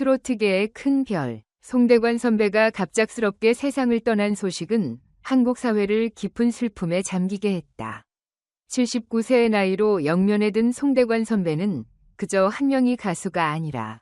트로트계의 큰 별, 송대관 선배가 갑작스럽게 세상을 떠난 소식은 한국 사회를 깊은 슬픔에 잠기게 했다. 79세의 나이로 영면에 든 송대관 선배는 그저 한 명의 가수가 아니라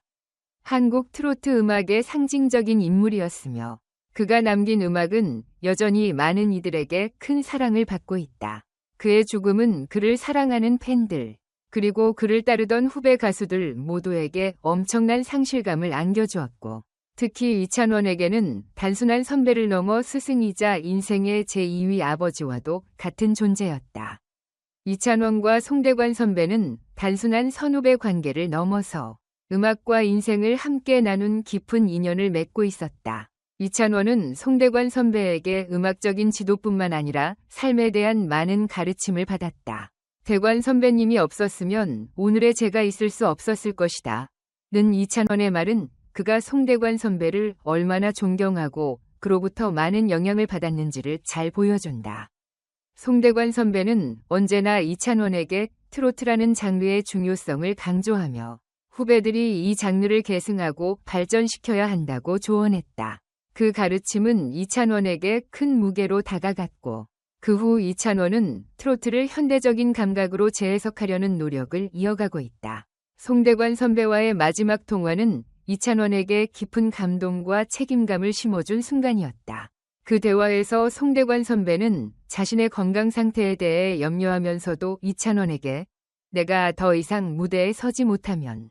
한국 트로트 음악의 상징적인 인물이었으며 그가 남긴 음악은 여전히 많은 이들에게 큰 사랑을 받고 있다. 그의 죽음은 그를 사랑하는 팬들, 그리고 그를 따르던 후배 가수들 모두에게 엄청난 상실감을 안겨주었고, 특히 이찬원에게는 단순한 선배를 넘어 스승이자 인생의 제2위 아버지와도 같은 존재였다. 이찬원과 송대관 선배는 단순한 선후배 관계를 넘어서 음악과 인생을 함께 나눈 깊은 인연을 맺고 있었다. 이찬원은 송대관 선배에게 음악적인 지도뿐만 아니라 삶에 대한 많은 가르침을 받았다. 대관 선배님이 없었으면 오늘의 제가 있을 수 없었을 것이다. 는 이찬원의 말은 그가 송대관 선배를 얼마나 존경하고 그로부터 많은 영향을 받았는지를 잘 보여준다. 송대관 선배는 언제나 이찬원에게 트로트라는 장르의 중요성을 강조하며 후배들이 이 장르를 계승하고 발전시켜야 한다고 조언했다. 그 가르침은 이찬원에게 큰 무게로 다가갔고, 그 후 이찬원은 트로트를 현대적인 감각으로 재해석하려는 노력을 이어가고 있다. 송대관 선배와의 마지막 통화는 이찬원에게 깊은 감동과 책임감을 심어준 순간이었다. 그 대화에서 송대관 선배는 자신의 건강 상태에 대해 염려하면서도 이찬원에게 내가 더 이상 무대에 서지 못하면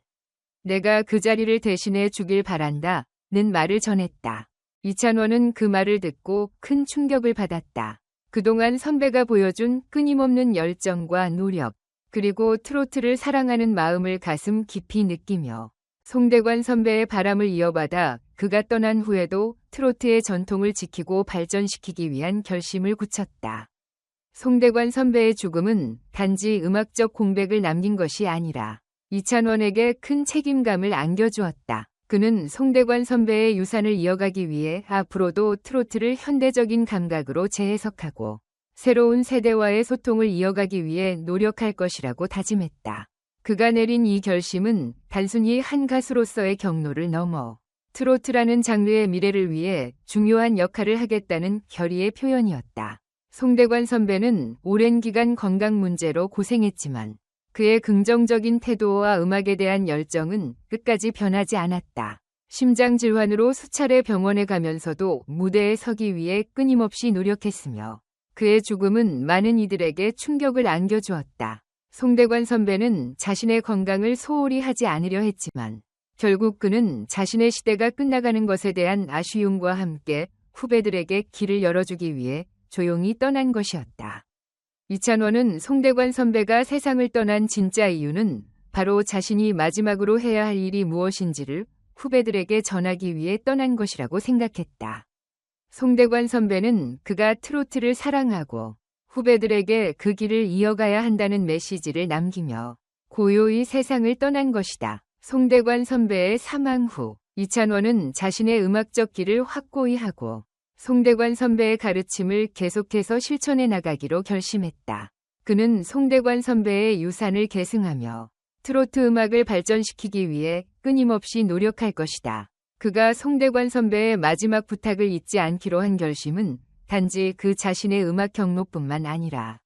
내가 그 자리를 대신해 주길 바란다 는 말을 전했다. 이찬원은 그 말을 듣고 큰 충격을 받았다. 그동안 선배가 보여준 끊임없는 열정과 노력, 그리고 트로트를 사랑하는 마음을 가슴 깊이 느끼며 송대관 선배의 바람을 이어받아 그가 떠난 후에도 트로트의 전통을 지키고 발전시키기 위한 결심을 굳혔다. 송대관 선배의 죽음은 단지 음악적 공백을 남긴 것이 아니라 이찬원에게 큰 책임감을 안겨주었다. 그는 송대관 선배의 유산을 이어가기 위해 앞으로도 트로트를 현대적인 감각으로 재해석하고 새로운 세대와의 소통을 이어가기 위해 노력할 것이라고 다짐했다. 그가 내린 이 결심은 단순히 한 가수로서의 경로를 넘어 트로트라는 장르의 미래를 위해 중요한 역할을 하겠다는 결의의 표현이었다. 송대관 선배는 오랜 기간 건강 문제로 고생했지만 그의 긍정적인 태도와 음악에 대한 열정은 끝까지 변하지 않았다. 심장 질환으로 수차례 병원에 가면서도 무대에 서기 위해 끊임없이 노력했으며 그의 죽음은 많은 이들에게 충격을 안겨주었다. 송대관 선배는 자신의 건강을 소홀히 하지 않으려 했지만 결국 그는 자신의 시대가 끝나가는 것에 대한 아쉬움과 함께 후배들에게 길을 열어주기 위해 조용히 떠난 것이었다. 이찬원은 송대관 선배가 세상을 떠난 진짜 이유는 바로 자신이 마지막으로 해야 할 일이 무엇인지를 후배들에게 전하기 위해 떠난 것이라고 생각했다. 송대관 선배는 그가 트로트를 사랑하고 후배들에게 그 길을 이어가야 한다는 메시지를 남기며 고요히 세상을 떠난 것이다. 송대관 선배의 사망 후 이찬원은 자신의 음악적 길을 확고히 하고 송대관 선배의 가르침을 계속해서 실천해 나가기로 결심했다. 그는 송대관 선배의 유산을 계승하며 트로트 음악을 발전시키기 위해 끊임없이 노력할 것이다. 그가 송대관 선배의 마지막 부탁을 잊지 않기로 한 결심은 단지 그 자신의 음악 경로뿐만 아니라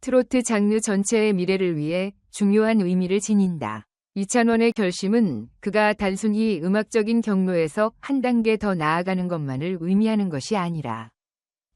트로트 장르 전체의 미래를 위해 중요한 의미를 지닌다. 이찬원의 결심은 그가 단순히 음악적인 경로에서 한 단계 더 나아가는 것만을 의미하는 것이 아니라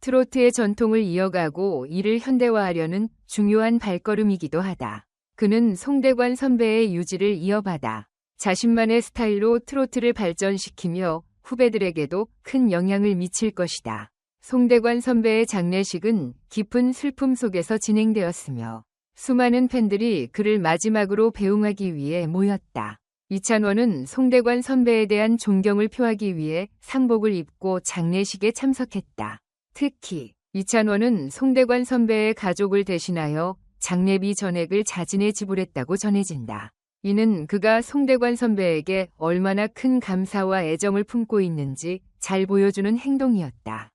트로트의 전통을 이어가고 이를 현대화하려는 중요한 발걸음이기도 하다. 그는 송대관 선배의 유지를 이어받아 자신만의 스타일로 트로트를 발전시키며 후배들에게도 큰 영향을 미칠 것이다. 송대관 선배의 장례식은 깊은 슬픔 속에서 진행되었으며 수많은 팬들이 그를 마지막으로 배웅하기 위해 모였다. 이찬원은 송대관 선배에 대한 존경을 표하기 위해 상복을 입고 장례식에 참석했다. 특히 이찬원은 송대관 선배의 가족을 대신하여 장례비 전액을 자진해 지불했다고 전해진다. 이는 그가 송대관 선배에게 얼마나 큰 감사와 애정을 품고 있는지 잘 보여주는 행동이었다.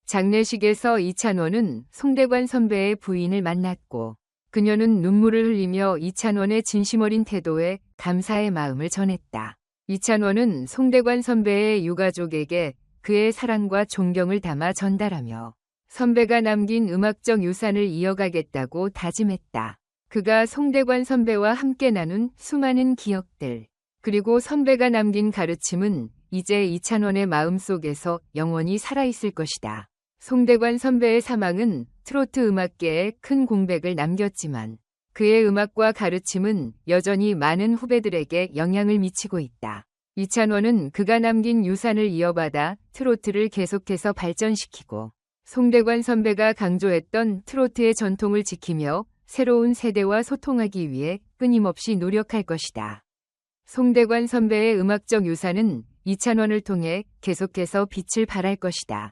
장례식에서 이찬원은 송대관 선배의 부인을 만났고 그녀는 눈물을 흘리며 이찬원의 진심 어린 태도에 감사의 마음을 전했다. 이찬원은 송대관 선배의 유가족에게 그의 사랑과 존경을 담아 전달하며 선배가 남긴 음악적 유산을 이어가겠다고 다짐했다. 그가 송대관 선배와 함께 나눈 수많은 기억들, 그리고 선배가 남긴 가르침은 이제 이찬원의 마음속에서 영원히 살아있을 것이다. 송대관 선배의 사망은 트로트 음악계에 큰 공백을 남겼지만 그의 음악과 가르침은 여전히 많은 후배들에게 영향을 미치고 있다. 이찬원은 그가 남긴 유산을 이어받아 트로트를 계속해서 발전시키고 송대관 선배가 강조했던 트로트의 전통을 지키며 새로운 세대와 소통하기 위해 끊임없이 노력할 것이다. 송대관 선배의 음악적 유산은 이찬원을 통해 계속해서 빛을 발할 것이다.